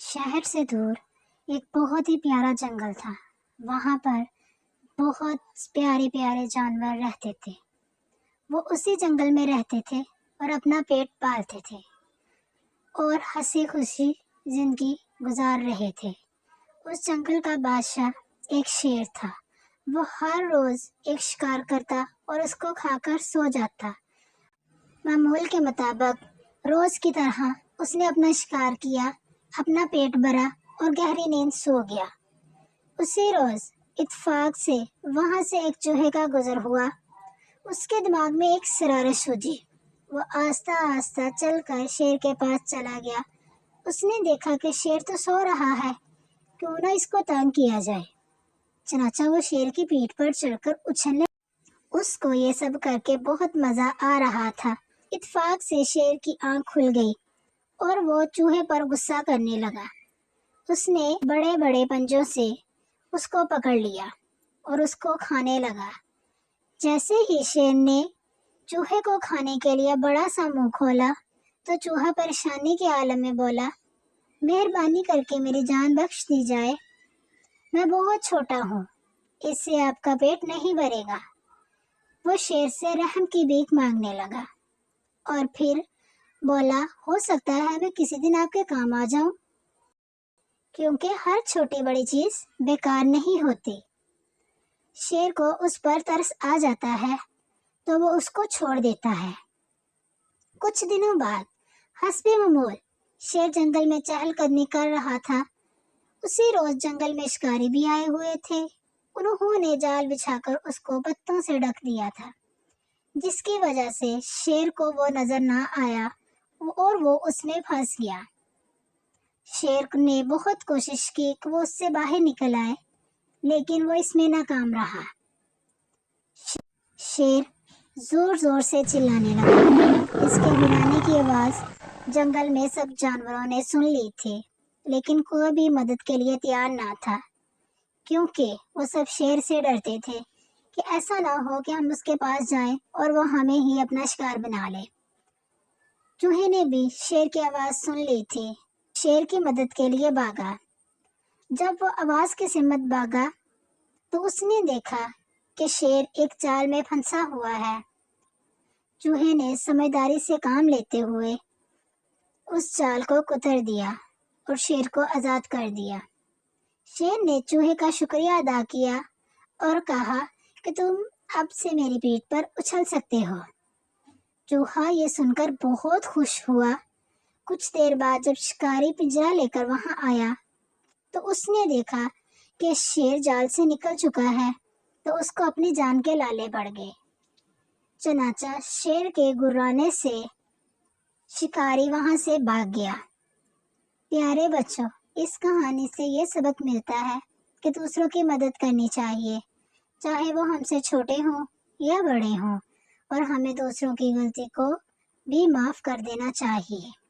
شہر سے دور ایک بہت ہی پیارا جنگل تھا۔ وہاں پر بہت پیارے پیارے جانور رہتے تھے۔ وہ اسی جنگل میں رہتے تھے اور اپنا پیٹ پالتے تھے اور ہنسی خوشی زندگی گزار رہے تھے۔ اس جنگل کا بادشاہ ایک شیر تھا۔ وہ ہر روز ایک شکار کرتا اور اس کو کھا کر سو جاتا۔ معمول کے مطابق روز کی طرح اس نے اپنا شکار کیا، اپنا پیٹ بھرا اور گہری نیند سو گیا۔ اسی روز اتفاق سے وہاں سے ایک چوہے کا گزر ہوا۔ اس کے دماغ میں ایک شرارت سوچی۔ وہ آہستہ آہستہ چل کر شیر کے پاس چلا گیا۔ اس نے دیکھا کہ شیر تو سو رہا ہے، کیوں نہ اس کو تنگ کیا جائے۔ چنانچہ وہ شیر کی پیٹھ پر چڑھ کر اچھلنے۔ اس کو یہ سب کر کے بہت مزہ آ رہا تھا۔ اتفاق سے شیر کی آنکھ کھل گئی اور وہ چوہے پر غصہ کرنے لگا۔ اس نے بڑے بڑے پنجوں سے اس کو پکڑ لیا اور اس کو کھانے لگا۔ جیسے ہی شیر نے چوہے کو کھانے کے لیے بڑا سا منہ کھولا تو چوہا پریشانی کے عالم میں بولا، مہربانی کر کے میری جان بخش دی جائے، میں بہت چھوٹا ہوں، اس سے آپ کا پیٹ نہیں بھرے گا۔ وہ شیر سے رحم کی بھیک مانگنے لگا اور پھر بولا، ہو سکتا ہے میں کسی دن آپ کے کام آ جاؤں، کیونکہ ہر چھوٹی بڑی چیز بیکار نہیں ہوتی۔ شیر کو اس پر ترس آ جاتا ہے تو وہ اس کو چھوڑ دیتا ہے۔ کچھ دنوں بعد حسب معمول شیر جنگل میں چہل قدمی کر رہا تھا۔ اسی روز جنگل میں شکاری بھی آئے ہوئے تھے۔ انہوں نے جال بچھا کر اس کو پتوں سے ڈھک دیا تھا، جس کی وجہ سے شیر کو وہ نظر نہ آیا اور وہ اس میں پھنس گیا۔ شیر نے بہت کوشش کی کہ وہ اس سے باہر نکل آئے، لیکن وہ اس میں ناکام رہا۔ شیر زور زور سے چلانے لگا۔ اس کے گھرانے کی آواز جنگل میں سب جانوروں نے سن لی تھی، لیکن کوئی بھی مدد کے لیے تیار نہ تھا، کیونکہ وہ سب شیر سے ڈرتے تھے کہ ایسا نہ ہو کہ ہم اس کے پاس جائیں اور وہ ہمیں ہی اپنا شکار بنا لے۔ چوہے نے بھی شیر کی آواز سن لی تھی، شیر کی مدد کے لیے بھاگا۔ جب وہ آواز کی سمت بھاگا تو اس نے دیکھا کہ شیر ایک جال میں پھنسا ہوا ہے۔ چوہے نے سمجھداری سے کام لیتے ہوئے اس جال کو کتر دیا اور شیر کو آزاد کر دیا۔ شیر نے چوہے کا شکریہ ادا کیا اور کہا کہ تم اب سے میری پیٹھ پر اچھل سکتے ہو۔ چوہا یہ سن کر بہت خوش ہوا۔ کچھ دیر بعد جب شکاری پنجرا لے کر وہاں آیا تو اس نے دیکھا کہ شیر جال سے نکل چکا ہے، تو اس کو اپنی جان کے لالے پڑ گئے۔ چنانچہ شیر کے گھرانے سے شکاری وہاں سے بھاگ گیا۔ پیارے بچوں، اس کہانی سے یہ سبق ملتا ہے کہ دوسروں کی مدد کرنی چاہیے، چاہے وہ ہم سے چھوٹے ہوں یا بڑے ہوں، اور ہمیں دوسروں کی غلطی کو بھی معاف کر دینا چاہیے۔